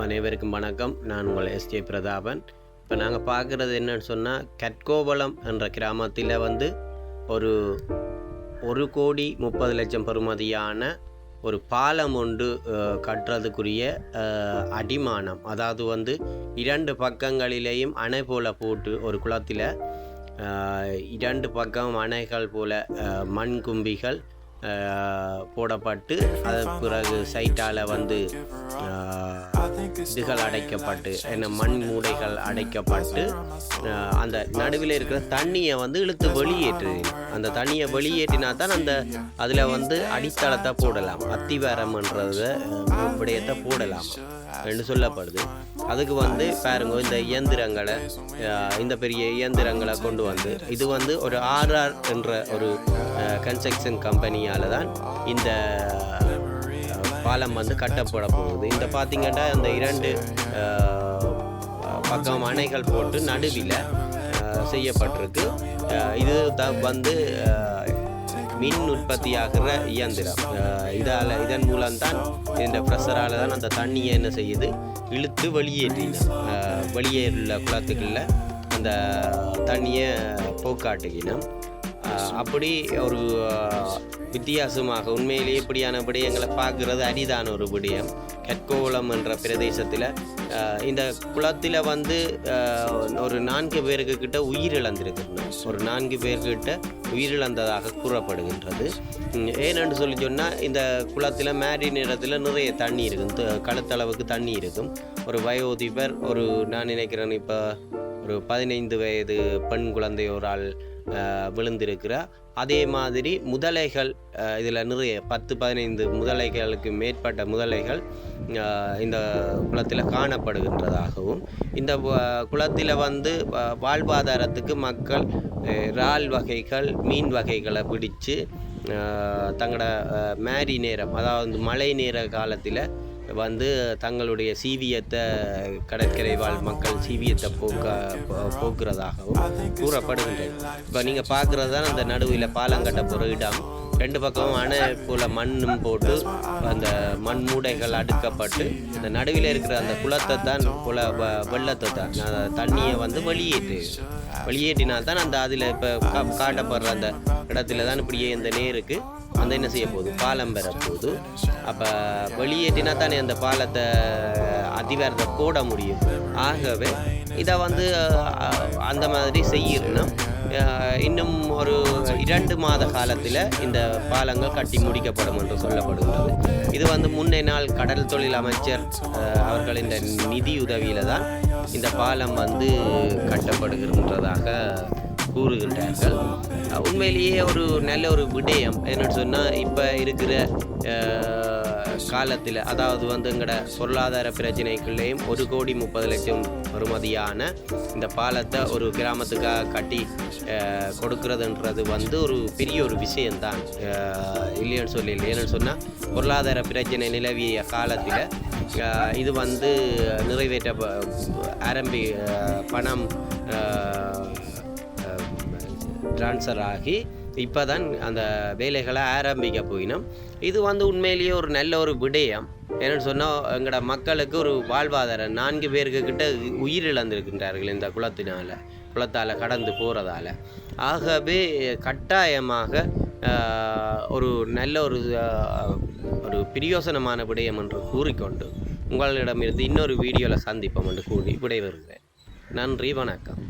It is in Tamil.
அனைவருக்கும் வணக்கம். நான் உங்கள் எஸ்ஜே பிரதாபன். இப்போ நாங்கள் பார்க்குறது என்னன்னு சொன்னால், கட்கோவளம் என்ற கிராமத்தில் ஒரு 1,30,00,000 பெறுமதியான ஒரு பாலம் ஒன்று கட்டுறதுக்குரிய அடிமானம், அதாவது 2 பக்கங்களிலேயும் அணை போல் போட்டு ஒரு குளத்தில் 2 பக்கம் அணைகள் போல் மண் கும்பிகள் போடப்பட்டு அதன் பிறகு சைட்டால் இதுகள் அடைக்கப்பட்டு மண் மூடைகள் அடைக்கப்பட்டு அந்த நடுவில் இருக்கிற தண்ணியை இழுத்து வெளியேற்று. அந்த தண்ணியை வெளியேற்றினா தான் அதில் அடித்தளத்தை போடலாம், அத்திவாரம்ன்றத விடயத்தை போடலாம் என்று சொல்லப்படுது. அதுக்கு பாருங்க, இந்த இயந்திரங்களை, இந்த பெரிய இயந்திரங்களை கொண்டு இது ஒரு ஆர்ஆர் என்ற ஒரு கன்ஸ்ட்ரக்ஷன் கம்பெனியால் தான் இந்த பாலம் கட்டப்பட போகுது. இந்த பார்த்திங்கன்னா அந்த 2 பக்கம் அணைகள் போட்டு நடுவில் செய்யப்பட்டிருக்கு. இது மின் உற்பத்தியாகிற இயந்திரம். இதன் மூலம்தான் இந்த ப்ரெஷரால் தான் அந்த தண்ணியை என்ன செய்யுது, இழுத்து வெளியே உள்ள குளத்துக்குள்ள அந்த தண்ணியை போக்காட்டுகினோம். அப்படி ஒரு வித்தியாசமாக உண்மையிலேயே இப்படியான விடயங்களை பார்க்குறது அரிதான ஒரு விடயம். கட்கோவளம் என்ற பிரதேசத்தில் இந்த குளத்தில் ஒரு 4 பேருக்கு கிட்ட உயிரிழந்திருக்குங்க. ஒரு 4 பேர்கிட்ட உயிரிழந்ததாக கூறப்படுகின்றது. ஏனென்று சொன்னால், இந்த குளத்தில் மேரி நேரத்தில் நிறைய தண்ணி இருக்கும், கழுத்தளவுக்கு தண்ணி இருக்கும். ஒரு வயோதிபர், நான் நினைக்கிறேன் இப்போ ஒரு 15 வயது பெண் குழந்தை ஒரு ஆள் விழுந்திருக்கிறார். அதே மாதிரி முதலைகள், இதில் நிறைய 10-15 முதலைகளுக்கு மேற்பட்ட முதலைகள் இந்த குளத்தில் காணப்படுகின்றதாகவும், இந்த குளத்தில் வாழ்வாதாரத்துக்கு மக்கள் இறால் வகைகள், மீன் வகைகளை பிடிச்சு தங்களோட மேரி நேரம், அதாவது மழை நேர காலத்தில் தங்களுடைய சீவியத்தை, கடற்கரை வாழ் மக்கள் சீவியத்தை போக்குறதாகவும் கூறப்படுகின்றது. இப்போ நீங்கள் பார்க்குறது தான் அந்த நடுவில் பாலம் கட்ட போகிற இடம். 2 பக்கமும் அணை போல் மண்ணும் போட்டு அந்த மண் மூடைகள் அடுக்கப்பட்டு இந்த நடுவில் இருக்கிற அந்த குளத்தை தான் வெள்ளத்தை தான் தண்ணியை வெளியேற்றினால்தான் அதில் இப்போ காட்டப்படுற அந்த இடத்துல தான் இப்படியே இந்த நேருக்கு என்ன செய்ய போகுது, பாலம் பெற போகுது. அப்போ வெளியேற்றினா தானே அந்த பாலத்தை அதிகாரத்தை போட முடியும். ஆகவே இதை அந்த மாதிரி செய்யணும். இன்னும் ஒரு 2 மாத காலத்தில் இந்த பாலங்கள் கட்டி முடிக்கப்படும் என்று சொல்லப்படுகிறது. இது முன்னே நாள் கடல் தொழில் அமைச்சர் அவர்களின் நிதியுதவியில் தான் இந்த பாலம் கட்டப்படுகின்றதாக கூறுகின்றார்கள். உண்மையிலேயே ஒரு நல்ல ஒரு விடயம். என்னென்னு சொன்னால், இப்போ இருக்கிற காலத்தில், அதாவது எங்களோட பொருளாதார பிரச்சனைக்குள்ளேயும் 1,30,00,000 பெறுமதியான இந்த பாலத்தை ஒரு கிராமத்துக்காக கட்டி கொடுக்கறதுன்றது ஒரு பெரிய ஒரு விஷயம்தான், இல்லைன்னு சொல்லல. ஏன்னு சொன்னால், பொருளாதார பிரச்சனை நிலவிய காலத்தில் இது நிறைவேற்ற பணம் ட்ரான்ஸ்ஃபர் ஆகி இப்போ தான் அந்த வேலைகளை ஆரம்பிக்க போயினோம். இது உண்மையிலேயே ஒரு நல்ல ஒரு விடயம். என்னென்னு சொன்னால், எங்களோட மக்களுக்கு ஒரு வாழ்வாதாரம். 4 பேருக்கு கிட்ட உயிரிழந்திருக்கின்றார்கள் இந்த குளத்தால் கடந்து போகிறதால. ஆகவே கட்டாயமாக ஒரு நல்ல ஒரு பிரயோசனமான விடயம் என்று கூறிக்கொண்டு உங்களிடமிருந்து இன்னொரு வீடியோவில் சந்திப்போம் என்று கூறி விடைபெறுகிறேன். நன்றி, வணக்கம்.